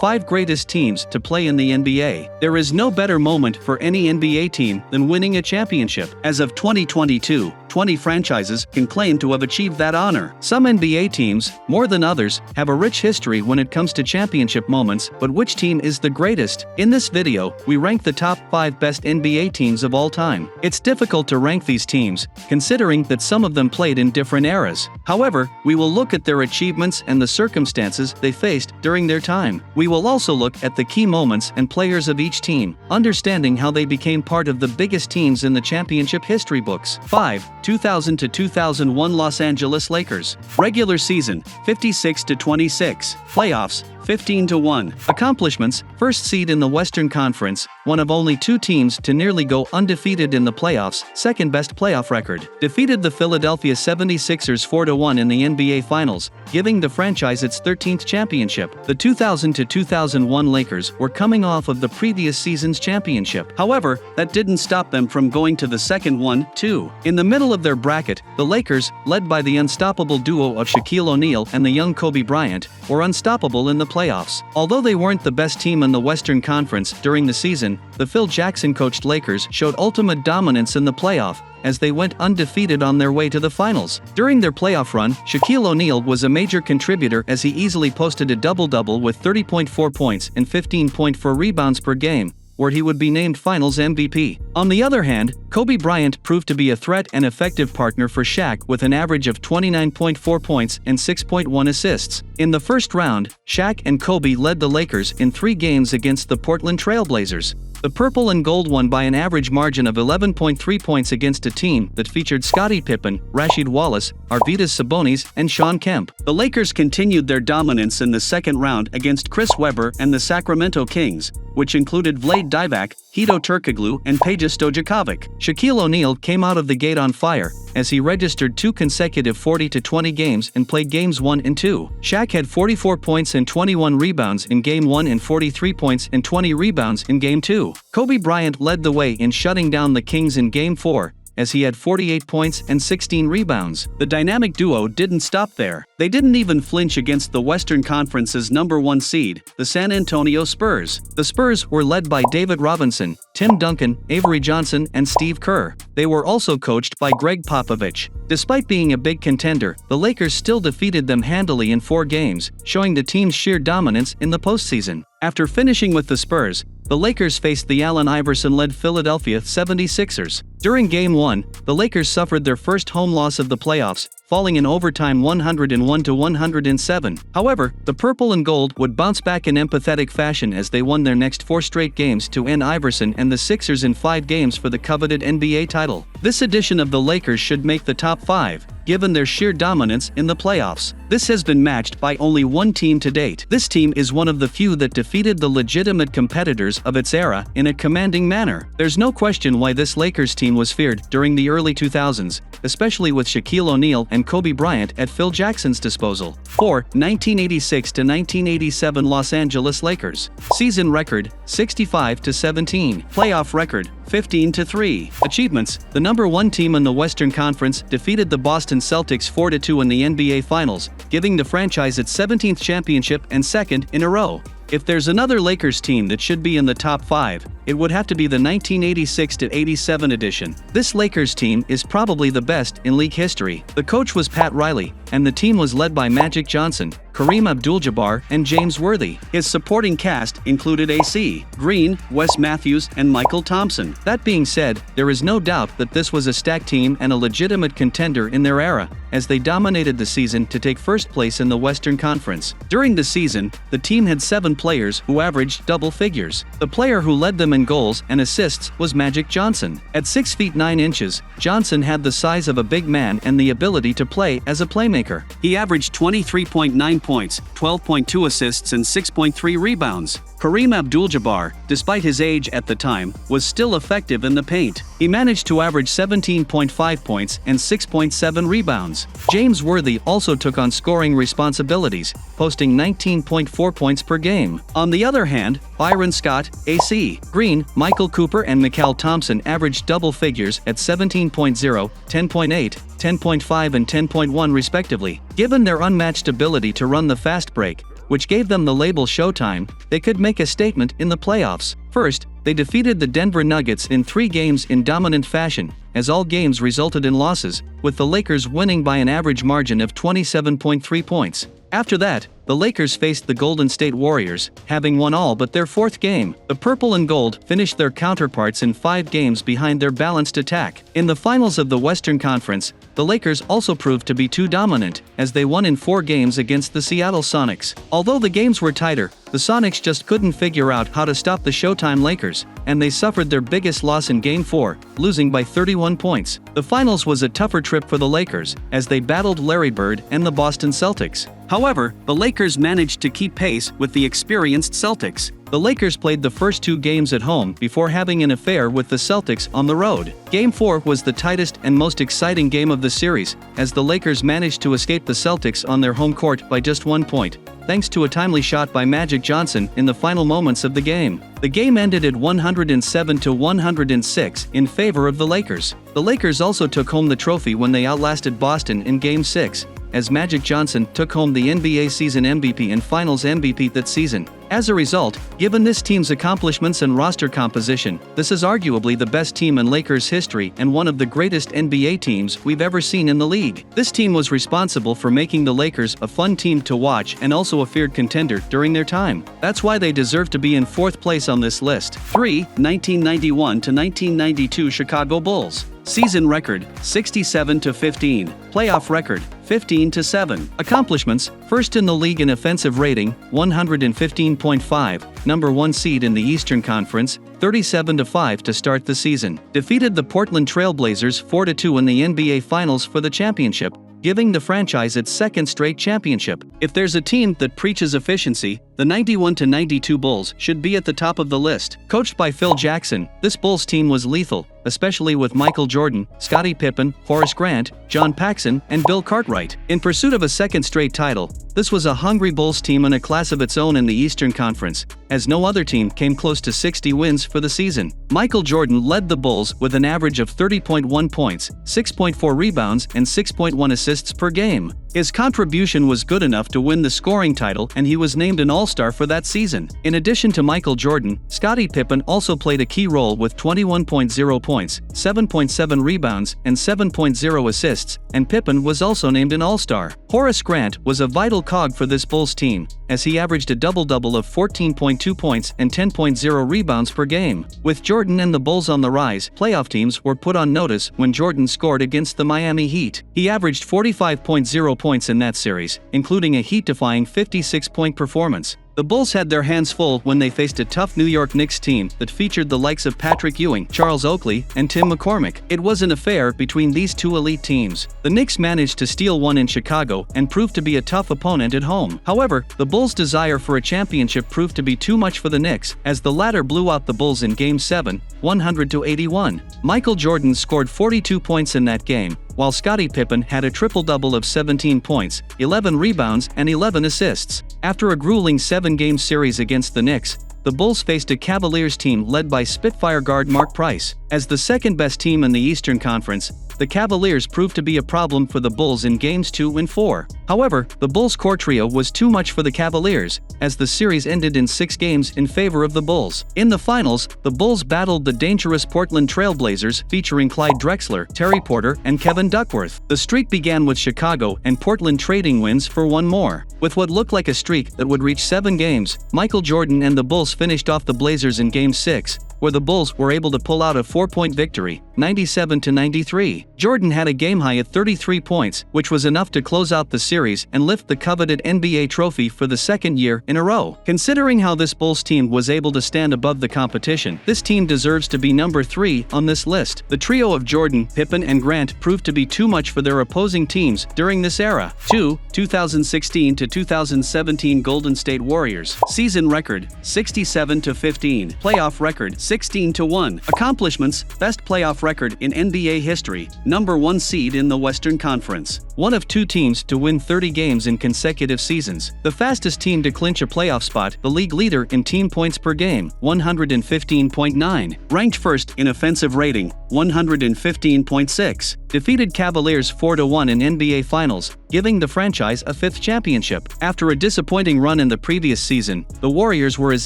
5 greatest teams to play in the NBA. There is no better moment for any NBA team than winning a championship. As of 2022, 20 franchises can claim to have achieved that honor. Some NBA teams, more than others, have a rich history when it comes to championship moments, but which team is the greatest? In this video, we rank the top 5 best NBA teams of all time. It's difficult to rank these teams, considering that some of them played in different eras. However, we will look at their achievements and the circumstances they faced during their time. We will also look at the key moments and players of each team, understanding how they became part of the biggest teams in the championship history books. 5. 2000 to 2001 Los Angeles Lakers. Regular season, 56-26. Playoffs, 15-1. Accomplishments: first seed in the Western Conference, one of only 2 teams to nearly go undefeated in the playoffs, second best playoff record. Defeated the Philadelphia 76ers 4-1 in the NBA Finals, giving the franchise its 13th championship. The 2000 to 2001 Lakers were coming off of the previous season's championship. However, that didn't stop them from going to the second one, too. In the middle of their bracket, the Lakers, led by the unstoppable duo of Shaquille O'Neal and the young Kobe Bryant, were unstoppable in the playoffs. Although they weren't the best team in the Western Conference during the season, the Phil Jackson-coached Lakers showed ultimate dominance in the playoff, as they went undefeated on their way to the finals. During their playoff run, Shaquille O'Neal was a major contributor as he easily posted a double-double with 30.4 points and 15.4 rebounds per game, where he would be named Finals MVP. On the other hand, Kobe Bryant proved to be a threat and effective partner for Shaq with an average of 29.4 points and 6.1 assists. In the first round, Shaq and Kobe led the Lakers in 3 games against the Portland Trail Blazers. The Purple and Gold won by an average margin of 11.3 points against a team that featured Scottie Pippen, Rasheed Wallace, Arvydas Sabonis, and Shawn Kemp. The Lakers continued their dominance in the second round against Chris Webber and the Sacramento Kings, which included Vlade Divac, Hedo Turkoglu, and Peja Stojakovic. Shaquille O'Neal came out of the gate on fire, as he registered 2 consecutive 40-20 games and played games 1 and 2. Shaq had 44 points and 21 rebounds in Game 1 and 43 points and 20 rebounds in Game 2. Kobe Bryant led the way in shutting down the Kings in Game 4, as he had 48 points and 16 rebounds. The dynamic duo didn't stop there. They didn't even flinch against the Western Conference's number 1 seed, the San Antonio Spurs. The Spurs were led by David Robinson, Tim Duncan, Avery Johnson, and Steve Kerr. They were also coached by Greg Popovich. Despite being a big contender, the Lakers still defeated them handily in 4 games, showing the team's sheer dominance in the postseason. After finishing with the Spurs, the Lakers faced the Allen Iverson-led Philadelphia 76ers. During Game 1, the Lakers suffered their first home loss of the playoffs, falling in overtime 101-107. However, the Purple and Gold would bounce back in empathetic fashion as they won their next 4 straight games to end Iverson and the Sixers in 5 games for the coveted NBA title. This edition of the Lakers should make the top 5, given their sheer dominance in the playoffs. This has been matched by only 1 team to date. This team is one of the few that defeated the legitimate competitors of its era in a commanding manner. There's no question why this Lakers team was feared during the early 2000s, especially with Shaquille O'Neal and Kobe Bryant at Phil Jackson's disposal. 4. 1986 to 1987 Los Angeles Lakers. Season record, 65-17. Playoff record, 15-3. Achievements: the number 1 team in the Western Conference defeated the Boston Celtics 4-2 in the NBA Finals, giving the franchise its 17th championship and 2nd in a row. If there's another Lakers team that should be in the top 5, it would have to be the 1986-87 edition. This Lakers team is probably the best in league history. The coach was Pat Riley, and the team was led by Magic Johnson, Kareem Abdul-Jabbar, and James Worthy. His supporting cast included A.C. Green, Wes Matthews, and Michael Thompson. That being said, there is no doubt that this was a stacked team and a legitimate contender in their era, as they dominated the season to take first place in the Western Conference. During the season, the team had 7 players who averaged double figures. The player who led them in goals and assists was Magic Johnson. At 6 feet 9 inches, Johnson had the size of a big man and the ability to play as a playmaker. He averaged 23.9 points, 12.2 assists, and 6.3 rebounds. Kareem Abdul-Jabbar, despite his age at the time, was still effective in the paint. He managed to average 17.5 points and 6.7 rebounds. James Worthy also took on scoring responsibilities, posting 19.4 points per game. On the other hand, Byron Scott, A.C. Green, Michael Cooper, and Mikal Thompson averaged double figures at 17.0, 10.8, 10.5 and 10.1 respectively. Given their unmatched ability to run the fast break, which gave them the label Showtime. They could make a statement in the playoffs. First, they defeated the Denver Nuggets in 3 games in dominant fashion, as all games resulted in losses, with the Lakers winning by an average margin of 27.3 points. After that, the Lakers faced the Golden State Warriors, having won all but their 4th game. The purple and gold finished their counterparts in 5 games behind their balanced attack. In the finals of the Western Conference, the Lakers also proved to be too dominant, as they won in 4 games against the Seattle Sonics. Although the games were tighter, the Sonics just couldn't figure out how to stop the Showtime Lakers, and they suffered their biggest loss in Game 4, losing by 31 points. The finals was a tougher trip for the Lakers, as they battled Larry Bird and the Boston Celtics. However, the Lakers managed to keep pace with the experienced Celtics. The Lakers played the first 2 games at home before having an affair with the Celtics on the road. Game 4 was the tightest and most exciting game of the series, as the Lakers managed to escape the Celtics on their home court by just 1 point, thanks to a timely shot by Magic Johnson in the final moments of the game. The game ended at 107-106 in favor of the Lakers. The Lakers also took home the trophy when they outlasted Boston in Game 6, as Magic Johnson took home the NBA season MVP and Finals MVP that season. As a result, given this team's accomplishments and roster composition, this is arguably the best team in Lakers history and one of the greatest NBA teams we've ever seen in the league. This team was responsible for making the Lakers a fun team to watch and also a feared contender during their time. That's why they deserve to be in 4th place on this list. 3. 1991-1992 Chicago Bulls. Season record, 67-15. Playoff record, 15-7. Accomplishments, first in the league in offensive rating, 115.5, number 1 seed in the Eastern Conference, 37-5 to start the season. Defeated the Portland Trail Blazers 4-2 in the NBA Finals for the championship, giving the franchise its 2nd straight championship. If there's a team that preaches efficiency, the 91-92 Bulls should be at the top of the list. Coached by Phil Jackson, this Bulls team was lethal, especially with Michael Jordan, Scottie Pippen, Horace Grant, John Paxson, and Bill Cartwright. In pursuit of a 2nd straight title, this was a hungry Bulls team in a class of its own in the Eastern Conference, as no other team came close to 60 wins for the season. Michael Jordan led the Bulls with an average of 30.1 points, 6.4 rebounds, and 6.1 assists per game. His contribution was good enough to win the scoring title, and he was named an All-Star for that season. In addition to Michael Jordan, Scottie Pippen also played a key role with 21.0 points, 7.7 rebounds, and 7.0 assists, and Pippen was also named an All-Star. Horace Grant was a vital cog for this Bulls team, as he averaged a double-double of 14.2 points and 10.0 rebounds per game. With Jordan and the Bulls on the rise, playoff teams were put on notice when Jordan scored against the Miami Heat. He averaged 45.0 points in that series, including a Heat-defying 56-point performance. The Bulls had their hands full when they faced a tough New York Knicks team that featured the likes of Patrick Ewing, Charles Oakley, and Tim McCormick. It was an affair between these 2 elite teams. The Knicks managed to steal one in Chicago and proved to be a tough opponent at home. However, the Bulls' desire for a championship proved to be too much for the Knicks, as the latter blew out the Bulls in Game 7, 100-81. Michael Jordan scored 42 points in that game, while Scottie Pippen had a triple-double of 17 points, 11 rebounds, and 11 assists. After a grueling 7-game series against the Knicks, the Bulls faced a Cavaliers team led by Spitfire guard Mark Price. As the 2nd-best team in the Eastern Conference, the Cavaliers proved to be a problem for the Bulls in Games 2 and 4. However, the Bulls' core trio was too much for the Cavaliers, as the series ended in 6 games in favor of the Bulls. In the finals, the Bulls battled the dangerous Portland Trail Blazers featuring Clyde Drexler, Terry Porter, and Kevin Duckworth. The streak began with Chicago and Portland trading wins for one more. With what looked like a streak that would reach 7 games, Michael Jordan and the Bulls finished off the Blazers in Game 6, where the Bulls were able to pull out a 4-point victory, 97-93. Jordan had a game-high at 33 points, which was enough to close out the series and lift the coveted NBA trophy for the 2nd year in a row. Considering how this Bulls team was able to stand above the competition, this team deserves to be number 3 on this list. The trio of Jordan, Pippen, and Grant proved to be too much for their opposing teams during this era. 2. 2016-2017 Golden State Warriors. Season record, 67-15. Playoff record, 16-1. Accomplishments, best playoff record in NBA history, number 1 seed in the Western Conference. one of two teams to win 30 games in consecutive seasons. The fastest team to clinch a playoff spot, the league leader in team points per game, 115.9. Ranked first in offensive rating, 115.6. Defeated Cavaliers 4-1 in NBA Finals, giving the franchise a fifth championship. After a disappointing run in the previous season, the Warriors were as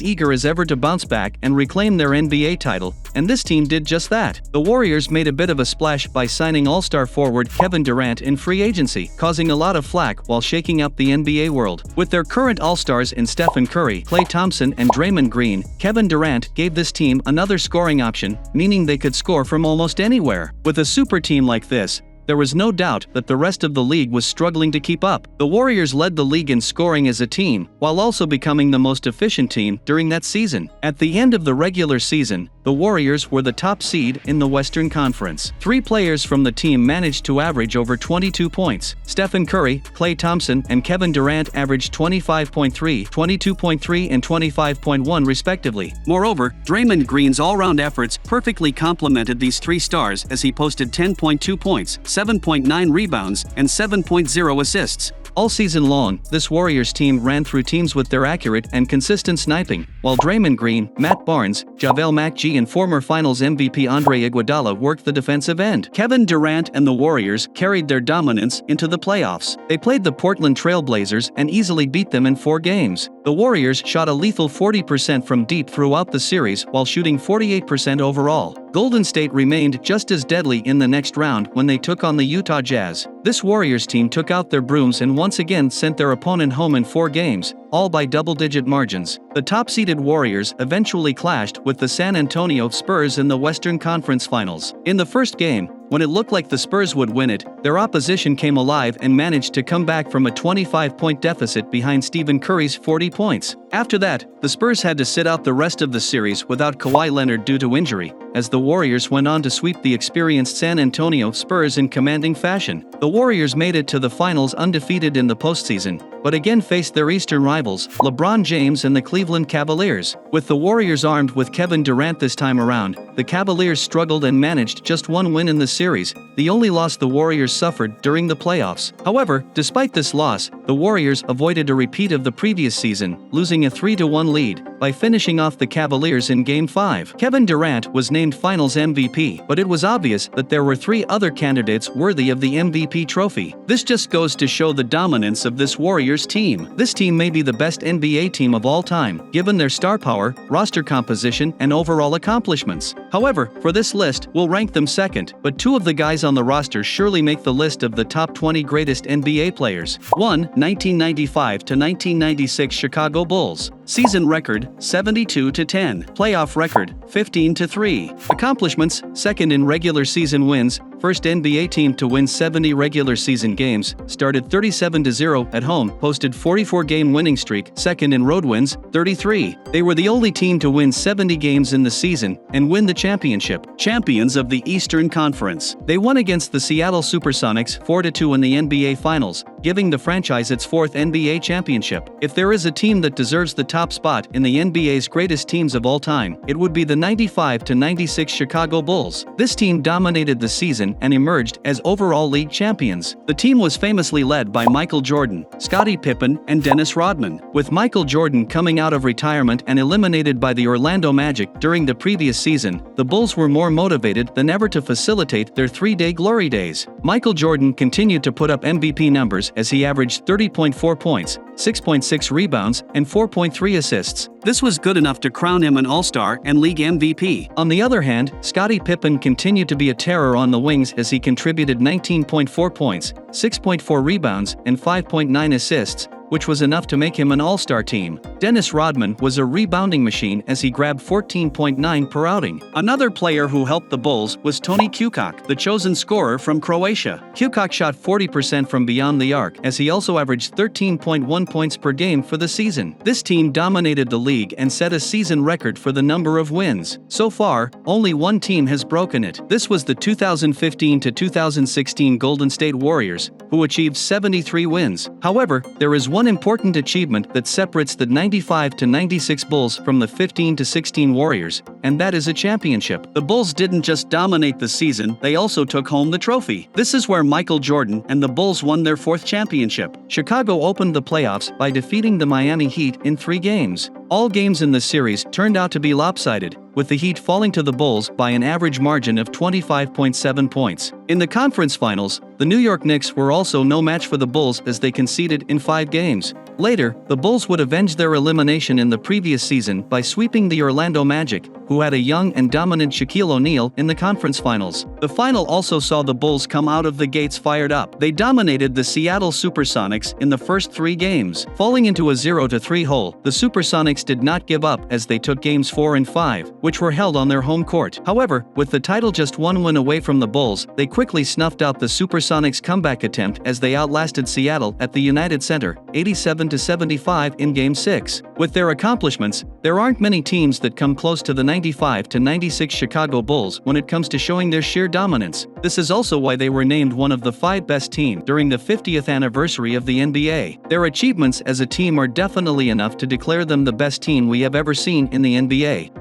eager as ever to bounce back and reclaim their NBA title, and this team did just that. The Warriors made a bit of a splash by signing All-Star forward Kevin Durant in free agency, causing a lot of flack while shaking up the NBA world. With their current All-Stars in Stephen Curry, Klay Thompson, and Draymond Green, Kevin Durant gave this team another scoring option, meaning they could score from almost anywhere. With a super team like this, there was no doubt that the rest of the league was struggling to keep up. The Warriors led the league in scoring as a team, while also becoming the most efficient team during that season. At the end of the regular season, the Warriors were the top seed in the Western Conference. 3 players from the team managed to average over 22 points. Stephen Curry, Klay Thompson, and Kevin Durant averaged 25.3, 22.3, and 25.1 respectively. Moreover, Draymond Green's all-round efforts perfectly complemented these 3 stars as he posted 10.2 points, 7.9 rebounds, and 7.0 assists. All season long, this Warriors team ran through teams with their accurate and consistent sniping, while Draymond Green, Matt Barnes, JaVale McGee, and former Finals MVP Andre Iguodala worked the defensive end. Kevin Durant and the Warriors carried their dominance into the playoffs. They played the Portland Trail Blazers and easily beat them in 4 games. The Warriors shot a lethal 40% from deep throughout the series while shooting 48% overall. Golden State remained just as deadly in the next round when they took on the Utah Jazz. This Warriors team took out their brooms and once again sent their opponent home in 4 games, all by double-digit margins. The top-seeded Warriors eventually clashed with the San Antonio Spurs in the Western Conference Finals. In the first game, when it looked like the Spurs would win it, their opposition came alive and managed to come back from a 25-point deficit behind Stephen Curry's 40 points. After that, the Spurs had to sit out the rest of the series without Kawhi Leonard due to injury, as the Warriors went on to sweep the experienced San Antonio Spurs in commanding fashion. The Warriors made it to the finals undefeated in the postseason, but again faced their Eastern rivals, LeBron James and the Cleveland Cavaliers. With the Warriors armed with Kevin Durant this time around, the Cavaliers struggled and managed just 1 win in the series, the only loss the Warriors suffered during the playoffs. However, despite this loss, the Warriors avoided a repeat of the previous season, losing a 3-1 lead, by finishing off the Cavaliers in Game 5. Kevin Durant was named Finals MVP, but it was obvious that there were 3 other candidates worthy of the MVP trophy. This just goes to show the dominance of this Warriors team. This team may be the best NBA team of all time, given their star power, roster composition, and overall accomplishments. However, for this list, we'll rank them second, but 2 of the guys on the roster surely make the list of the top 20 greatest NBA players. 1. 1995 to 1996 Chicago Bulls. Season record, 72-10. Playoff record, 15-3. Accomplishments, second in regular season wins, first NBA team to win 70 regular season games, started 37-0 at home, posted 44-game winning streak, second in road wins, 33. They were the only team to win 70 games in the season and win the championship. Champions of the Eastern Conference. They won against the Seattle Supersonics 4-2 in the NBA Finals, giving the franchise its 4th NBA championship. If there is a team that deserves the top spot in the NBA's greatest teams of all time, it would be the 95-96 Chicago Bulls. This team dominated the season and emerged as overall league champions. The team was famously led by Michael Jordan, Scottie Pippen, and Dennis Rodman. With Michael Jordan coming out of retirement and eliminated by the Orlando Magic during the previous season, the Bulls were more motivated than ever to facilitate their 3-day glory days. Michael Jordan continued to put up MVP numbers as he averaged 30.4 points, 6.6 rebounds, and 4.3 assists. This was good enough to crown him an All-Star and League MVP. On the other hand, Scottie Pippen continued to be a terror on the wings as he contributed 19.4 points, 6.4 rebounds, and 5.9 assists, which was enough to make him an all-star team. Dennis Rodman was a rebounding machine as he grabbed 14.9 per outing. Another player who helped the Bulls was Toni Kukoc, the chosen scorer from Croatia. Kukoc shot 40% from beyond the arc as he also averaged 13.1 points per game for the season. This team dominated the league and set a season record for the number of wins. So far, only one team has broken it. This was the 2015 to 2016 Golden State Warriors, who achieved 73 wins. However, there is one important achievement that separates the 95-96 Bulls from the 15-16 Warriors, and that is a championship. The Bulls didn't just dominate the season, they also took home the trophy. This is where Michael Jordan and the Bulls won their 4th championship. Chicago opened the playoffs by defeating the Miami Heat in 3 games. All games in the series turned out to be lopsided, with the Heat falling to the Bulls by an average margin of 25.7 points. In the conference finals, the New York Knicks were also no match for the Bulls as they conceded in 5 games. Later, the Bulls would avenge their elimination in the previous season by sweeping the Orlando Magic, who had a young and dominant Shaquille O'Neal in the conference finals. The final also saw the Bulls come out of the gates fired up. They dominated the Seattle Supersonics in the first 3 games. Falling into a 0-3 hole, the Supersonics did not give up as they took games 4 and 5, which were held on their home court. However, with the title just 1 win away from the Bulls, they quickly snuffed out the Supersonics' comeback attempt as they outlasted Seattle at the United Center, 87-75 in Game 6. With their accomplishments, there aren't many teams that come close to the 95-96 Chicago Bulls when it comes to showing their sheer dominance. This is also why they were named one of the 5 best teams during the 50th anniversary of the NBA. Their achievements as a team are definitely enough to declare them the best team we have ever seen in the NBA.